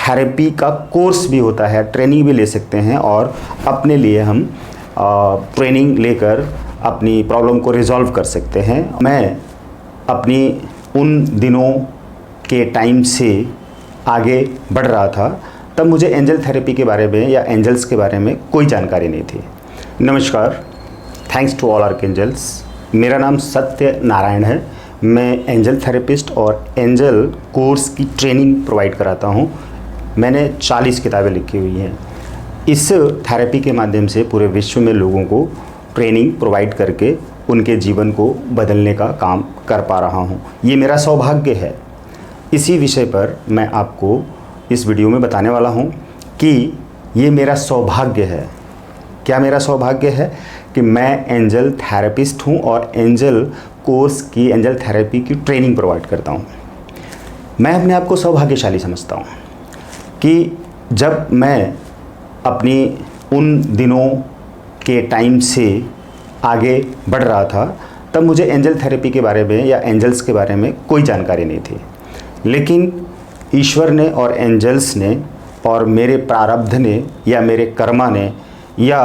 Therapy का course भी होता है, ट्रेनिंग भी ले सकते हैं और अपने लिए हम ट्रेनिंग लेकर अपनी प्रॉब्लम को रिजॉल्व कर सकते हैं। मैं अपनी उन दिनों के टाइम से आगे बढ़ रहा था, तब मुझे एंजल थेरेपी के बारे में या एंजल्स के बारे में कोई जानकारी नहीं थी। नमस्कार, थैंक्स टू ऑल आर्कएंजल्स। मेरा नाम सत्य नारायण है। मैं एंजल थेरेपिस्ट और एंजल कोर्स की ट्रेनिंग प्रोवाइड कराता हूँ। मैंने 40 किताबें लिखी हुई हैं। इस थेरेपी के माध्यम से पूरे विश्व में लोगों को ट्रेनिंग प्रोवाइड करके उनके जीवन को बदलने का काम कर पा रहा हूँ। ये मेरा सौभाग्य है। इसी विषय पर मैं आपको इस वीडियो में बताने वाला हूँ कि ये मेरा सौभाग्य है। क्या मेरा सौभाग्य है कि मैं एंजल थेरेपिस्ट हूँ और एंजल कोर्स की, एंजल थेरेपी की ट्रेनिंग प्रोवाइड करता हूँ। मैं अपने आप को सौभाग्यशाली समझता हूँ कि जब मैं अपनी उन दिनों के टाइम से आगे बढ़ रहा था, तब मुझे एंजल थेरेपी के बारे में या एंजल्स के बारे में कोई जानकारी नहीं थी। लेकिन ईश्वर ने और एंजल्स ने और मेरे प्रारब्ध ने या मेरे कर्मा ने या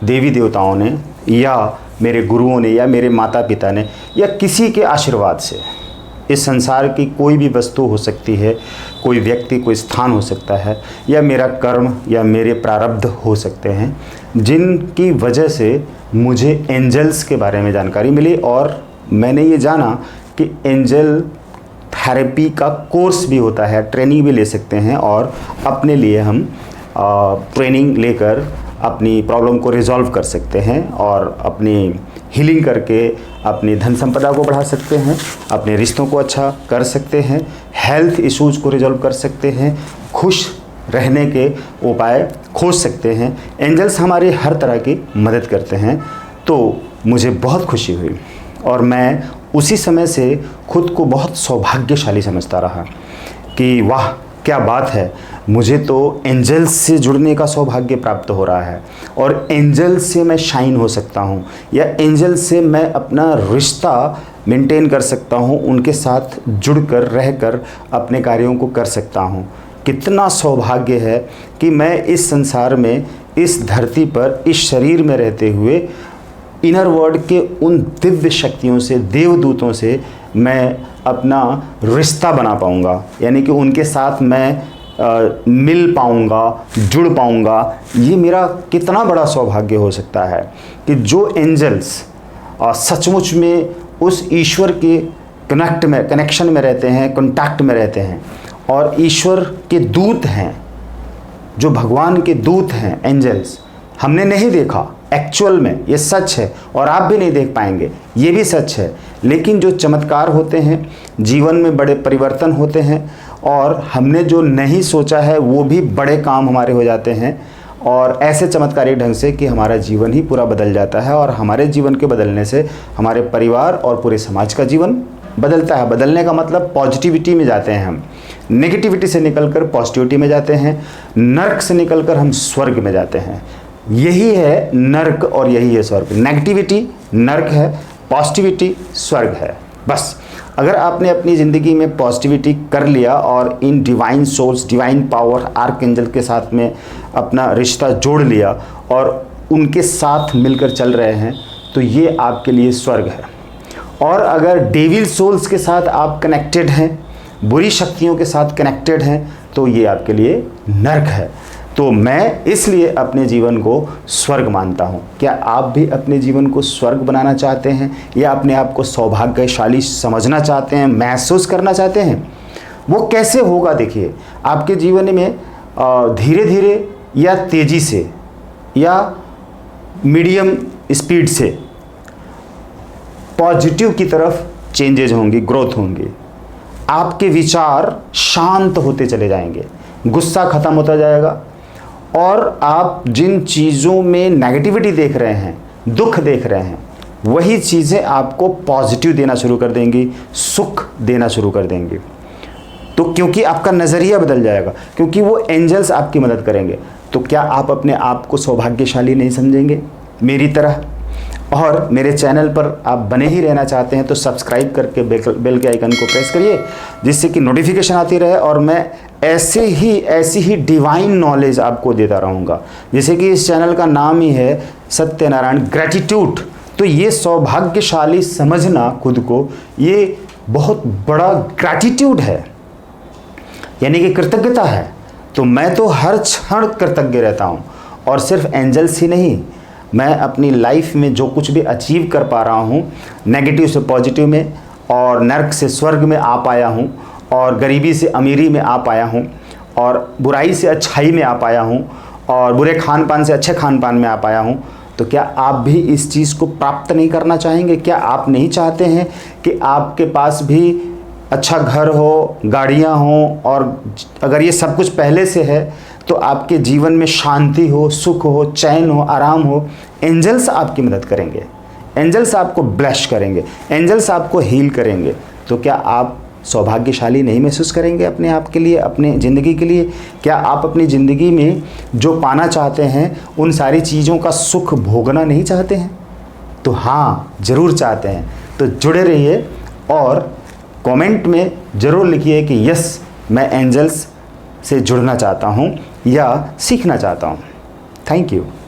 देवी देवताओं ने या मेरे गुरुओं ने या मेरे माता पिता ने या किसी के आशीर्वाद से, इस संसार की कोई भी वस्तु हो सकती है, कोई व्यक्ति, कोई स्थान हो सकता है, या मेरा कर्म या मेरे प्रारब्ध हो सकते हैं, जिनकी वजह से मुझे एंजल्स के बारे में जानकारी मिली और मैंने ये जाना कि एंजल थेरेपी का कोर्स भी होता है, ट्रेनिंग भी ले सकते हैं और अपने लिए हम ट्रेनिंग लेकर अपनी प्रॉब्लम को रिजॉल्व कर सकते हैं और अपनी हीलिंग करके अपनी धन संपदा को बढ़ा सकते हैं, अपने रिश्तों को अच्छा कर सकते हैं, हेल्थ इश्यूज़ को रिजॉल्व कर सकते हैं, खुश रहने के उपाय खोज सकते हैं। एंजल्स हमारी हर तरह की मदद करते हैं। तो मुझे बहुत खुशी हुई और मैं उसी समय से खुद को बहुत सौभाग्यशाली समझता रहा कि वाह क्या बात है, मुझे तो एंजल्स से जुड़ने का सौभाग्य प्राप्त हो रहा है और एंजल से मैं शाइन हो सकता हूँ या एंजल से मैं अपना रिश्ता मेंटेन कर सकता हूँ, उनके साथ जुड़कर रहकर अपने कार्यों को कर सकता हूँ। कितना सौभाग्य है कि मैं इस संसार में, इस धरती पर, इस शरीर में रहते हुए इनर वर्ल्ड के उन दिव्य शक्तियों से, देवदूतों से मैं अपना रिश्ता बना पाऊँगा, यानी कि उनके साथ मैं मिल पाऊँगा, जुड़ पाऊँगा। ये मेरा कितना बड़ा सौभाग्य हो सकता है कि जो एंजल्स सचमुच में उस ईश्वर के कनेक्शन में रहते हैं, कांटेक्ट में रहते हैं और ईश्वर के दूत हैं, जो भगवान के दूत हैं एंजल्स, हमने नहीं देखा एक्चुअल में, ये सच है और आप भी नहीं देख पाएंगे, ये भी सच है। लेकिन जो चमत्कार होते हैं, जीवन में बड़े परिवर्तन होते हैं और हमने जो नहीं सोचा है वो भी बड़े काम हमारे हो जाते हैं और ऐसे चमत्कारी ढंग से कि हमारा जीवन ही पूरा बदल जाता है और हमारे जीवन के बदलने से हमारे परिवार और पूरे समाज का जीवन बदलता है। बदलने का मतलब पॉजिटिविटी में जाते हैं हम, नेगेटिविटी से निकलकर पॉजिटिविटी में जाते हैं, नर्क से निकलकर हम स्वर्ग में जाते हैं। यही है नर्क और यही है स्वर्ग। नेगेटिविटी नर्क है, पॉजिटिविटी स्वर्ग है। बस अगर आपने अपनी ज़िंदगी में पॉजिटिविटी कर लिया और इन divine souls, divine power, archangel के साथ में अपना रिश्ता जोड़ लिया और उनके साथ मिलकर चल रहे हैं, तो ये आपके लिए स्वर्ग है। और अगर डेविल सोल्स के साथ आप कनेक्टेड हैं, बुरी शक्तियों के साथ कनेक्टेड हैं, तो ये आपके लिए नर्क है। तो मैं इसलिए अपने जीवन को स्वर्ग मानता हूँ। क्या आप भी अपने जीवन को स्वर्ग बनाना चाहते हैं या अपने आप को सौभाग्यशाली समझना चाहते हैं, महसूस करना चाहते हैं? वो कैसे होगा? देखिए, आपके जीवन में धीरे धीरे या तेज़ी से या मीडियम स्पीड से पॉजिटिव की तरफ चेंजेज होंगी, ग्रोथ होंगी। आपके विचार शांत होते चले जाएंगे, गुस्सा खत्म होता जाएगा और आप जिन चीज़ों में नेगेटिविटी देख रहे हैं, दुख देख रहे हैं, वही चीज़ें आपको पॉजिटिव देना शुरू कर देंगी, सुख देना शुरू कर देंगी। तो क्योंकि आपका नज़रिया बदल जाएगा, क्योंकि वो एंजल्स आपकी मदद करेंगे। तो क्या आप अपने आप को सौभाग्यशाली नहीं समझेंगे मेरी तरह? और मेरे चैनल पर आप बने ही रहना चाहते हैं तो सब्सक्राइब करके बेल के आइकन को प्रेस करिए, जिससे कि नोटिफिकेशन आती रहे और मैं ऐसी ही डिवाइन नॉलेज आपको देता रहूँगा। जैसे कि इस चैनल का नाम ही है सत्यनारायण ग्रेटिट्यूड, तो ये सौभाग्यशाली समझना खुद को, ये बहुत बड़ा ग्रेटिट्यूड है, यानी कि कृतज्ञता है। तो मैं तो हर क्षण कृतज्ञ रहता हूँ, और सिर्फ एंजल्स ही नहीं, मैं अपनी लाइफ में जो कुछ भी अचीव कर पा रहा हूँ, नेगेटिव से पॉजिटिव में, और नर्क से स्वर्ग में आ पाया हूँ, और गरीबी से अमीरी में आ पाया हूँ, और बुराई से अच्छाई में आ पाया हूँ, और बुरे खान पान से अच्छे खान पान में आ पाया हूँ। तो क्या आप भी इस चीज़ को प्राप्त नहीं करना चाहेंगे? क्या आप नहीं चाहते हैं कि आपके पास भी अच्छा घर हो, गाड़ियाँ हों, और अगर ये सब कुछ पहले से है तो आपके जीवन में शांति हो, सुख हो, चैन हो, आराम हो? एंजल्स आपकी मदद करेंगे, एंजल्स आपको ब्लेस करेंगे, एंजल्स आपको हील करेंगे। तो क्या आप सौभाग्यशाली नहीं महसूस करेंगे अपने आप के लिए, अपने ज़िंदगी के लिए? क्या आप अपनी ज़िंदगी में जो पाना चाहते हैं उन सारी चीज़ों का सुख भोगना नहीं चाहते हैं? तो हाँ, ज़रूर चाहते हैं। तो जुड़े रहिए और कमेंट में ज़रूर लिखिए कि यस, मैं एंजल्स से जुड़ना चाहता हूँ या सीखना चाहता हूँ। Thank you.